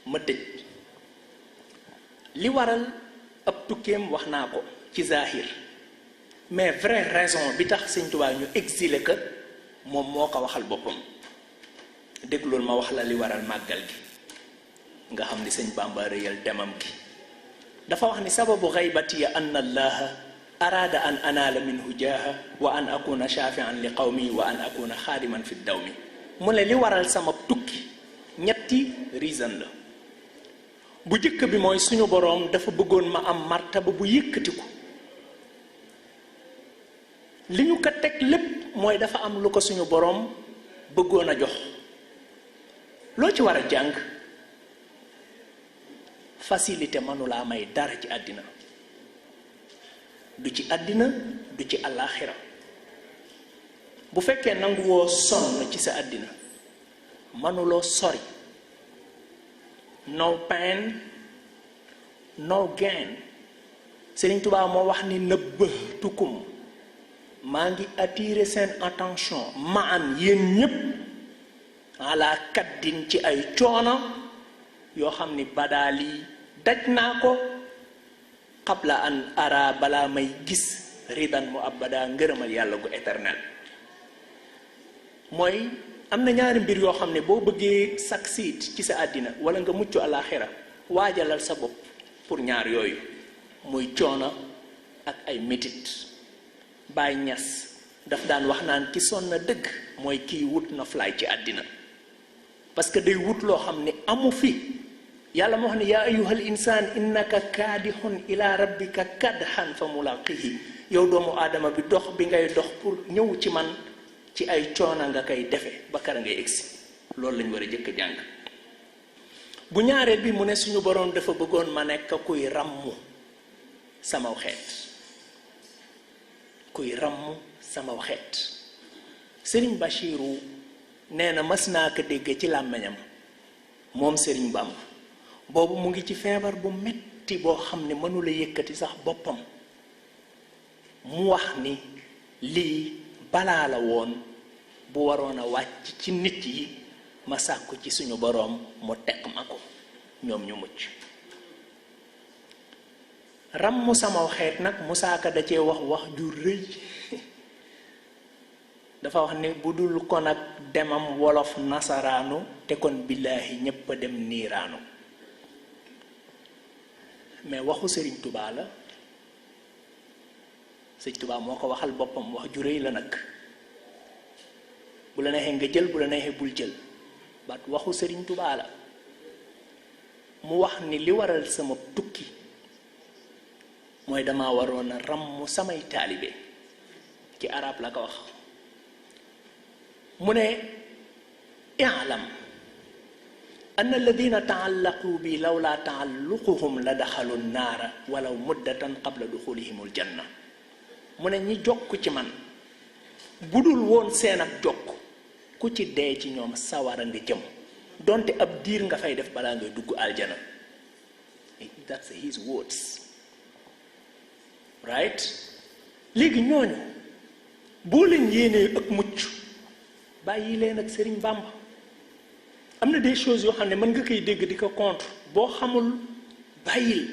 ma tëj li waral ab tukkeem wax naa ko ci zahir mais vraie raison bi tax Sëñ Tuubaa ñu exilé ko moom moo ko waxal boppam déglul ma wax la li waral màggal gi nga xam ni Sëñ Bàmba réyal demam gi dafa wax ni sababu xaybatiya anna allaha araada an anaala minhu jaaha wa an akuna shafian li qawmi wa an akuna xaadiman fi dawmi mu ne li waral sama tukki ñetti reason la bu jëkk bi mooy suñu boroom dafa bëggoon ma am martaba bu yëkkatiku li ñu ko teg lépp mooy dafa am lu ko suñu boroom bëggoon a jox loo ci war a jàng facilité mënulaa may dara ci àddina du ci àddina du ci àllaaxira bu fekkee nanguwoo sonn ci sa àddina mënuloo sori no pain no gain Sëriñ Tuubaa moo wax ni nëbbatukum maa ngi attirer seen attention ma am yéen ñépp ala kaddin ci ay coono yoo xam ni badaali daj naa ko qabla an ara balaa may gis ridan mu abada ngërëmal yàlla gu éternel mooy am na ñaari mbir yoo xam ne boo bëggee succeed ci sa àddina wala nga mucc alaxira waajalal sa bopp pour ñaar yooyu muy coono ak ay métit Baay Ñas daf daan wax naan ki sonn na dëgg mooy kiy wut na fly ci àddina parce que day wut loo xam ne amu fi yàlla moo xam ne yaa ayyuhal insaan innaka kaadihun ila rabbika kadhan fa mulaqihi yow doomu aadama bi dox bi ngay dox pour ñëw ci man ci ay coona nga koy defe ba kara ngay egsi loolu lañ war a jëkk jàng bu ñaareel bi mu ne suñu boroom dafa bëggoon ma nekk kuy ràmmu samaw xeet kuy ràmmu samaw xeet Sëriñ Bachiru nee na mas naa ko dégg ci làmmiñam moom Sëriñ Bàmba boobu mu ngi ci feebar bu metti boo xam ne mënula yëkkati sax boppam mu wax ni lii balaa la woon bu waroon a wàcc ci nit yi ma sàkku ci suñu boroom mu teg ma ko ñoom ñu mucc ràmmu sama xeet nag Musaa Ka da cee wax ju rëy dafa wax ni bu dul kon ak demam wolof nasaraanu te kon billaahi ñépp a dem niiraanu mais waxu Sëriñ Tubaa la Sëriñ Tubaa moo ko waxal boppam wax ju rëy la nag bu la neexee nga jël bu la neexee bul jël baat waxu Sëriñ Tubaa la mu wax ni li waral sama tukki mooy dama waroon a ràmm samay taalibe ci arab la ko wax mu ne i'lam أن الذين تعلقوا بي لولا تعلقهم لدخلوا النار ولو مدة قبل دخولهم الجنة mu ne ñi jokk ci man budul woon seen ak jokk ku ci dee ci ñoom sawara nga jëm donte ab diir nga fay def balaa ngay dugg aljana that's his words right léegi ñooñu boo leen yéenee ak mucc bàyyi leen ak Sëriñ Bàmba am na des choses yoo xam ne mën nga koy dégg di ko contre boo xamul bàyyil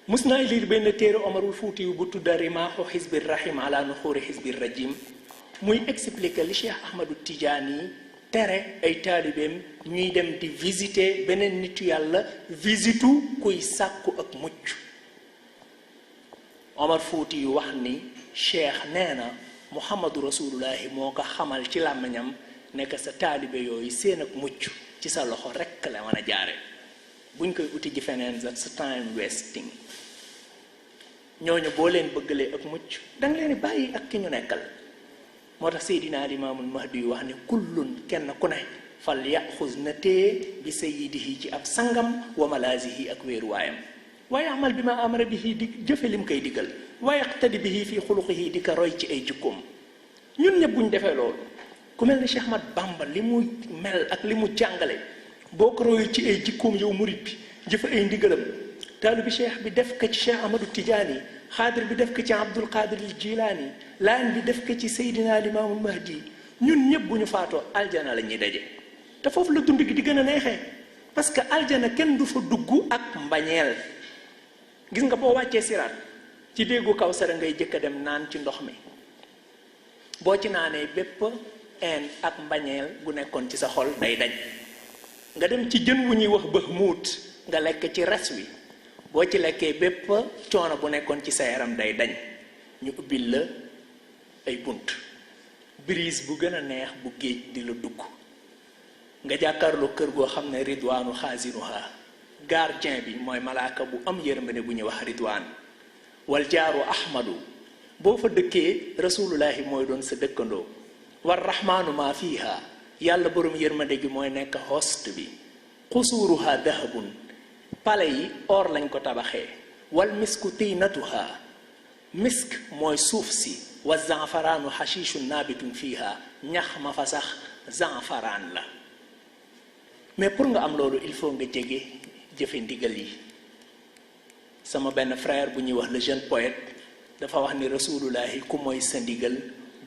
mus naa lire benn téere Omarul Fuuti bu tudda Rimaaxu Xisbi Rahim ala nuxuuri Xisbi Rajim muy expliquer li Cheikh Ahmadou Tidiane tere ay taalibeem ñuy dem di visiter beneen nitu yàlla visitu kuy sàkku ak mucc Omar Fuuti yu wax ni Cheikh nee na Muhammadu Rasulullahi moo ko xamal ci làmmiñam nekk sa taalibe yooyu seen ak mucc ci sa loxo rekk la mën a jaare buñ koy uti ji feneen sa time wasting ñooñu boo leen bëggalee ak mucc danga leen bàyyi ak ki ñu nekkal moo tax Seydina Limaamul Mahdi yu wax ne kullun kenn ku ne fal yaxuz na téye bi sayyidihi ci ab sangam wa malaasihi ak wéeruwaayam waaye amal bi ma amara bihi di jëfe lim koy digal waaye iqtadi bihi fii xuluqihi di ko roy ci ay jikkoom ñun ñëpp buñ defee loolu ku mel ni Cheikh Ahmad Bamba li mu mel ak li mu jàngale boo ko royu ci ay jikkoom yow murit bi jëfe ay ndigalam taalibi cheikh bi def ko ci Cheikh Amadou Tidiane xaadir bi def ko ci Abdul Qadir al Jilaani laan bi def ko ci Seydina Limaamul Mahdi ñun ñëpp bu ñu faatoo aljana la ñuy daje te foofu la dund gi di gën a neexee parce que aljana kenn du fa dugg ak mbañeel. gis nga boo wàccee siraat ci déggu Kawsara ngay jëkk a dem naan ci ndox mi, boo ci naanee bépp een ak mbañeel gu nekkoon ci sa xol day dañ. nga dem ci jën wu ñuy wax Bahmuut nga lekk ci res wi, boo ci lekkee bépp coono bu nekkoon ci sa yaram day dañ. ñu ubbil la ay bunt, brise bu gën a neex bu géej di la dugg, nga jàkkaarloo kër goo xam ne ridwaanu xaasinuha, gardien bi mooy malaaka bu am yërmande bu ñuy wax ridwaan. wal jaaru ahmadu, boo fa dëkkee rasulullahi mooy doon sa dëkkandoo. war rahmaanu maa fiiha, yàlla borom yërmande gi mooy nekk host bi. xusuuruha dahabun, pale yi or lañ ko tabaxee. wal misku tiinatuha, misk mooy suuf si. wa zanfaraanu xashiishun naabitun fiiha, ñax ma fa sax zanfaraan la. mais pour nga am loolu il faut nga jege jëfe ndigal yi. sama benn frère bu ñuy wax le jeune poète dafa wax ni rasulullahi ku mooy sa ndigal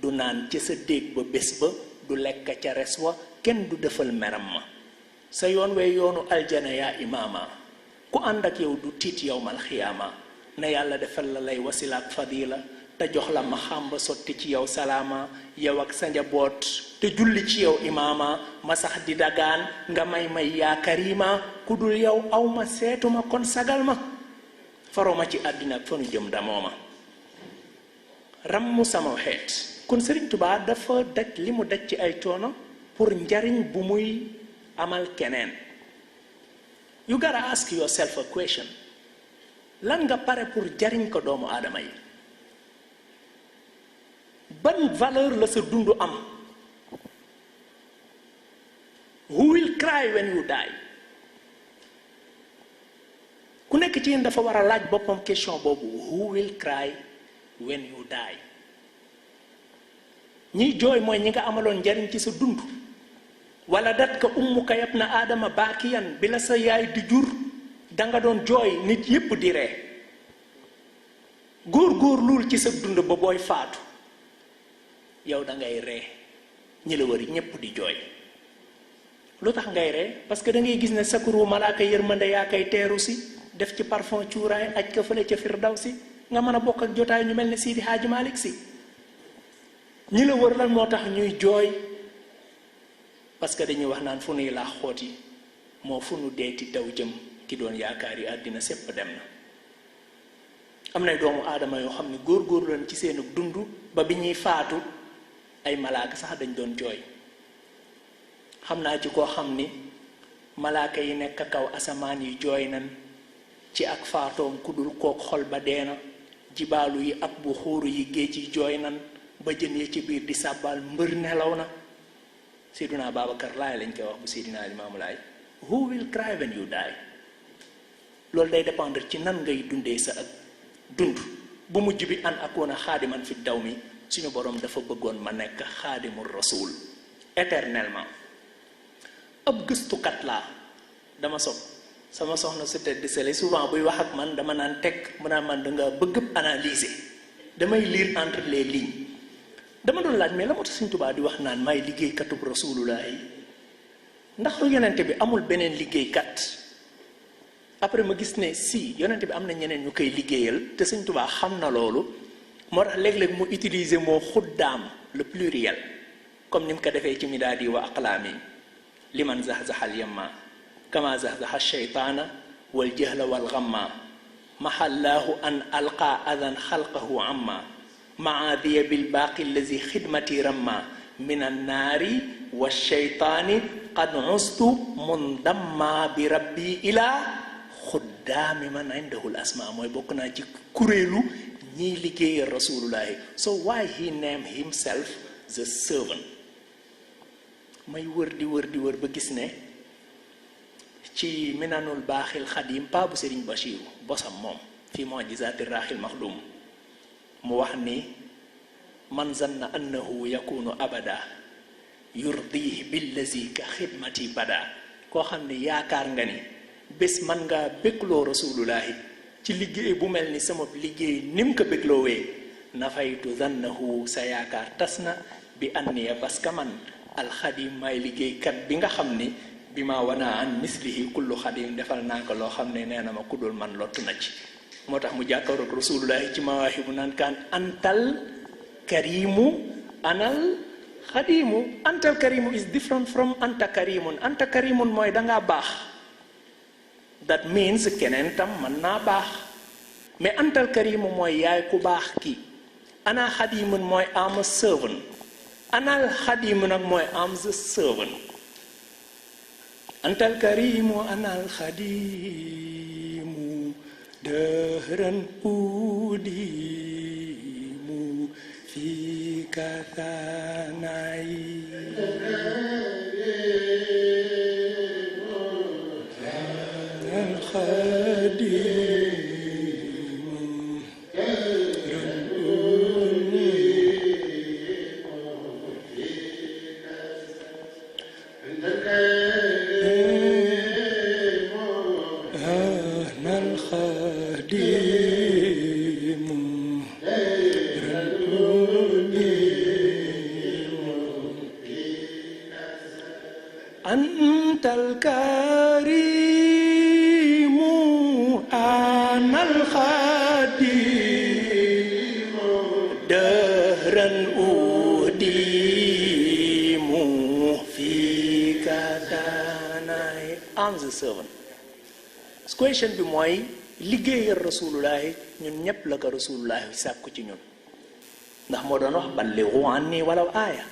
du naan ca sa déeg ba bés ba, du lekk ca res wa, kenn du defal meram ma. sa yoon wee yoonu aljana yaa imaama, ku ànd ak yow du tiit yowmal xiyaama. na yàlla defal la lay wasilaak fadila, te jox la ma xàmba sotti ci yow salaama. yow ak sa njaboot te julli ci yow imaama, ma sax di dagaan nga may yaa karima. ku dul yow aw ma seetuma kon sagal ma, faroma ci àddina ak fanu jëm damoo ma. rammu sama xeet. kon Sëriñ Tuubaa dafa daj li mu daj ci ay coono pour njariñ bu muy amal keneen. you gotta ask yourself a question. lan nga pare pour jariñ ko doomu aadama yi? ban valeur la sa dund am? who will cry when you die? ku nekk ci yéen dafa war a laaj boppam question boobu. who will cry when you die? ñiy jooy mooy ñi nga amaloon njariñ ci sa dund. wala dat ka ummuka yabna aadama baakiyan, bi la sa yaay di jur danga doon jooy nit yépp di ree. góor lul ci sa dund ba booy faatu yow dangay ree, ñi la wër ñépp di jooy. lu tax ngay ree? parce que da ngay gis ne sakuru malaaka yërmande yaa koy teeru si, def ci parfum cuuraay aj ka fële ca firdawsi, nga mën a bokk ak jotaay ñu mel ne Sidi Haaji Malik Si. ñi la wër lan moo tax ñuy jooy? parce que dañuy wax naan fu nuy laax xoot yi moo fu nu deeti daw jëm, ki doon yaakaar yi àddina sépp dem na. am nay doomu aadama yoo xam ne góorgóorlu leen ci seenu dund ba bi ñuy faatu ay malaaka sax dañ doon jooy. xam naa ci koo xam ni malaaka yi nekk kaw asamaan yi jooy nan ci ak faatoom, ku dul kook xol ba deena. jibaalu yi ak bu xuuru yi géej yi jooy nan ba jën yi ci biir di sàbbaal, mbër nelaw na. Seydina Babacar Laay lañ koy wax bu Seydina Limaamu Laay. who will cry when you die? loolu day dépendre ci nan ngay dundee sa ak dund. bu mujj bi an akoona xaadiman fi daw mi, suñu borom dafa bëggoon ma nekk xaadimul rasul éternellement. ab gëstukat laa, dama sob sama soxna su tedd sele souvent buy wax ak man dama naan teg mu naan man danga bëgg analyser, damay lire entre les lignes. dama doon laaj mais la moo tax Sëriñ Tuubaa di wax naan may liggéeykatub rasulullahi, ndax yonente bi amul beneen liggéeykat? après ma gis ne si yonente bi am na ñeneen ñu koy liggéeyal te Sëriñ Tuubaa xam na loolu, moo tax léeg-léeg mu utiliser moo xuddaam le pluriel, comme ni mu ko defee ci midaadi wa aqlaami. liman zahzahal yamma kama zahzaha shaytaana wal jahla wal ghamma mahallaahu an alqa adan xalqahu amma maadiya bil baaqi allazi xidmati ramma min annaari wa shaytaani qad ustu mundamma bi rabbi ila xuddaami man indahul asma. mooy bokk naa ci kuréelu ñiy liggéeyal rasulullahi. so why he named himself the servant? may wër di wër ba gis ne ci minanul baaxil xadim pa bu Sëriñ Bachiru bosam moom fi mujizaati raaxil maxdum mu wax ni man zanna annahu yakunu abada yurdihi billazi ka xidmati bada. koo xam ne yaakaar nga ni bés man ngaa bégloo rasulullahi ci liggéey bu mel ni sama liggéey nim ko bégloowee, nafaytu zannahu, sa yaakaar tas na bi anniya parce que man alxadim may liggéeykat bi nga xam ni bi ma wana an mislihi kullu xadim defal naa ko loo xam ne nee na ma kuddul man lottu na ci moo tax mu jàkkaaroog rasulullahi ci mawaahibu naan kaan antal karimu anal xadimu. Antal karimu is different from anta karimun. Anta karimun mooy dangaa baax, that means keneen tam mën naa baax, mais antal karimu mooy yaay ku baax ki. Ana xadimun mooy am a servant. Anal xadimu nag mooy am the servant. Antal karimu anal xadimu dëhran udimu fika thanai. Anal xadimu dëhran antal karimu anal khadimu dahran udimu fika danai. I'm the servant. Question bi mooy liggéeyal rasulullahi ñun ñépp la ko rasulullahi sàkku ci ñun, ndax moo doon wax ballighu anni walaw aaya.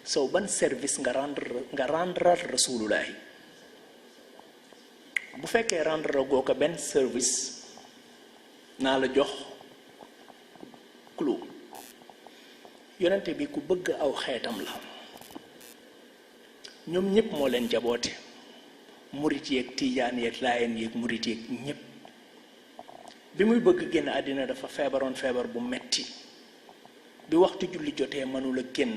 So ban service nga rendre rasulullahi. bu fekkee rendre goo ko benn service, naa la jox clou. yonente bi ku bëgg aw xeetam la, ñoom ñépp moo leen jaboote, murit yeeg tiijaan yeeg laayeen yeeg murit yeeg ñépp. bi muy bëgg génn àddina dafa feebaroon feebar bu metti, bi waxtu julli jotee mënula génn.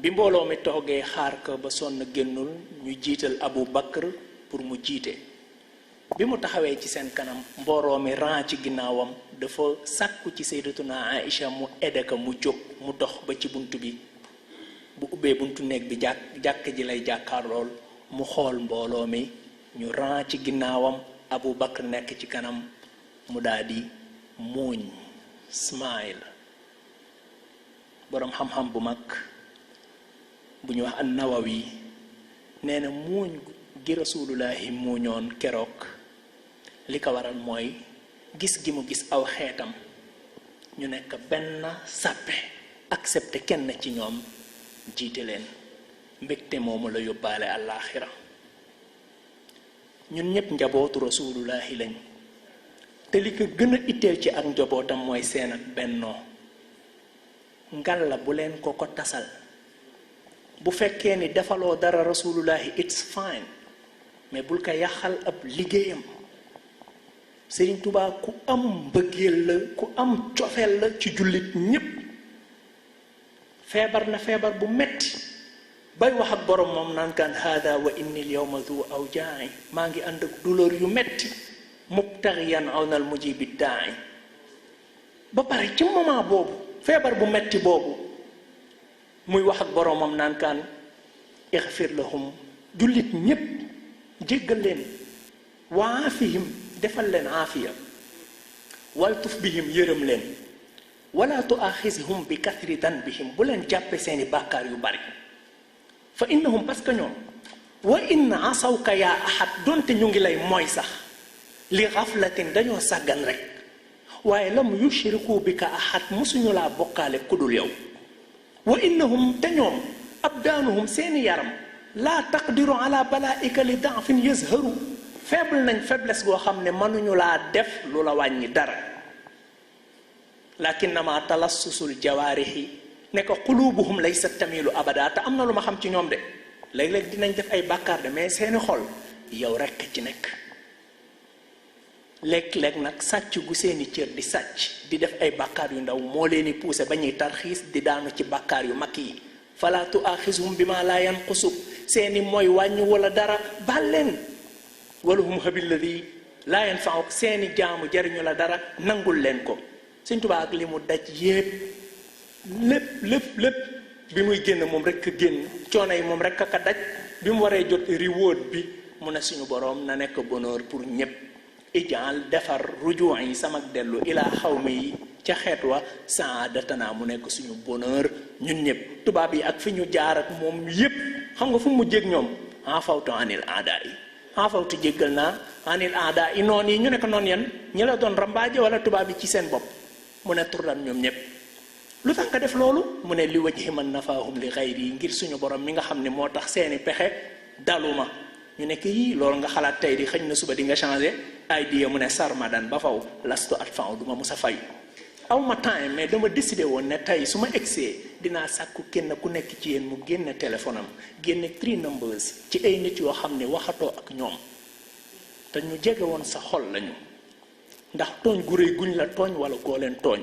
bi mbooloo mi toogee xaar ko ba sonn génnul, ñu jiital Abu Bakr pour mu jiite. bi mu taxawee ci seen kanam, mbooloo mi ran ci ginnaawam, dafa sàkku ci sayyidatuna Aïcha mu aide ko mu jóg, mu dox ba ci bunt bi. bu ubbee buntu néeg bi jàkk ji lay jàkkaarlool, mu xool mbooloo mi, ñu ran ci ginnaawam, Abu Bakr nekk ci kanam, mu daldi muuñ, smile. boroom xam-xam bu mag bu ñu wax an-Nawawi nee na muuñ gi rasulullahi muuñoon keroog li ko waral mooy gis gi mu gis aw xeetam ñu nekk benn sàppe, accepté kenn ci ñoom jiite leen. mbégte moomu la yóbbaale àllaaxira. ñun ñépp njabootu rasulullahi lañ, te li ko gën a itteel ci ak njabootam mooy seen ak bennoo. ngal la bu leen ko tasal. bu fekkee ni defaloo dara rasulullahi it's fine, mais bul ko yàqal ab liggéeyam. Sëriñ Tuubaa ku am mbëggeel la, ku am cofeel la ci jullit ñépp. feebar na feebar bu metti bay wax ak borom moom naan kaan hada wa inni al-yawma dhu awjaa'i, maa ngi ànd ak douleur yu metti, mubtaghiyan awnal mujibi daa'i. ba pare ci moment boobu, feebar bu metti boobu, muy wax ak boromam naan kaan ixfir lahum, jullit ñépp jéggal leen, wa aafihim, defal leen aafiya, waltuf bihim, yërëm leen, wala tuaxizhum bi kathri danbihim, bu leen jàppe seeni bàkkaar yu bari. fa innahum, parce que ñoom, wa in asawka yaa ahad, donte ñu ngi lay mooy sax, li xaflatin, dañoo sàggan rek, waaye lam yushriku bika ahad, musuñu laa bokkaale kudul yow. wa innahum, te ñoom, abdaanuhum, seeni yaram, laa taqdiru ala balaika li daafin yazharu, faible nañ faiblesse goo xam ne mënuñu laa def lu la wàññi dara. lakinnama talassusul jawaarihi, ne ko qulubuhum laysa tamilu abada. te am na lu ma xam ci ñoom de, léeg-léeg dinañ def ay bàkkaar de, mais seeni xol yow rekk ci nekk. léeg-léeg nag sàcc gu seeni cër di sàcc, di def ay bàkkaar yu ndaw moo leen di poussé ba ñuy tarxiis di daanu ci bàkkaar yu mag yi. fala tuaxizhum bima la yanqusuk, seeni mooy wàññi wala dara, baal leen. walahum habil ladi la yanfauk, seeni jaamu jariñu la dara, nangul leen ko. Sëñ Tuubaa ak li mu daj yépp, lépp bi muy génn moom rek a génn coono yi moom rek a ka daj bi mu waree jot reward bi mu ne suñu boroom na nekk bonheur pour ñëpp ijaal defar rujuu yi sama dellu ilaa xaw mi yi ca xeet wa saadatana mu nekk suñu bonheur ñun ñëpp tubaab yi ak fi ñu jaar ak moom yépp xam nga fu mu jéeg ñoom afawtu anil aada yi afawtu jéggal naa anil aada yi noon yi ñu nekk noonu yan ñi la doon rambaaje wala tubaab yi ci seen bopp mu ne turdan ñoom ñëpp lu tax nga def loolu mu ne li wajhi man nafaahum li xayri yi ngir suñu borom mi nga xam ne moo tax seeni pexe daluma ñu nekk yii loolu nga xalaat tey di xëñ na suba di nga changé ay diya mu ne sarmadan ba faw lastu at faw duma musa fay aw ma temps mais dama décidé woon ne tey su ma egsee dinaa sàkku kenn ku nekk ci yéen mu génne téléphone am génne 3 numbers ci ay nit yoo xam ne waxatoo ak ñoom te ñu jege woon sa xol lañu ndax tooñ gu rëy guñ la tooñ wala koo leen tooñ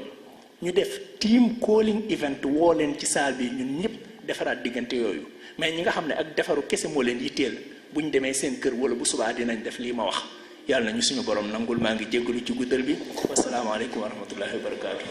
ñu def team calling event woo leen ci saal bi ñun ñëpp defaraat diggante yooyu mais ñi nga xam ne ak defaru kese moo leen yitteel bu ñu demee seen kër wala bu subaa dinañ def lii ma wax yàlla na ñu suñu borom nangul maa ngi jéggalu ci guddal bi wasalaamaaleykum wa rahmatullahi wa barakaatu.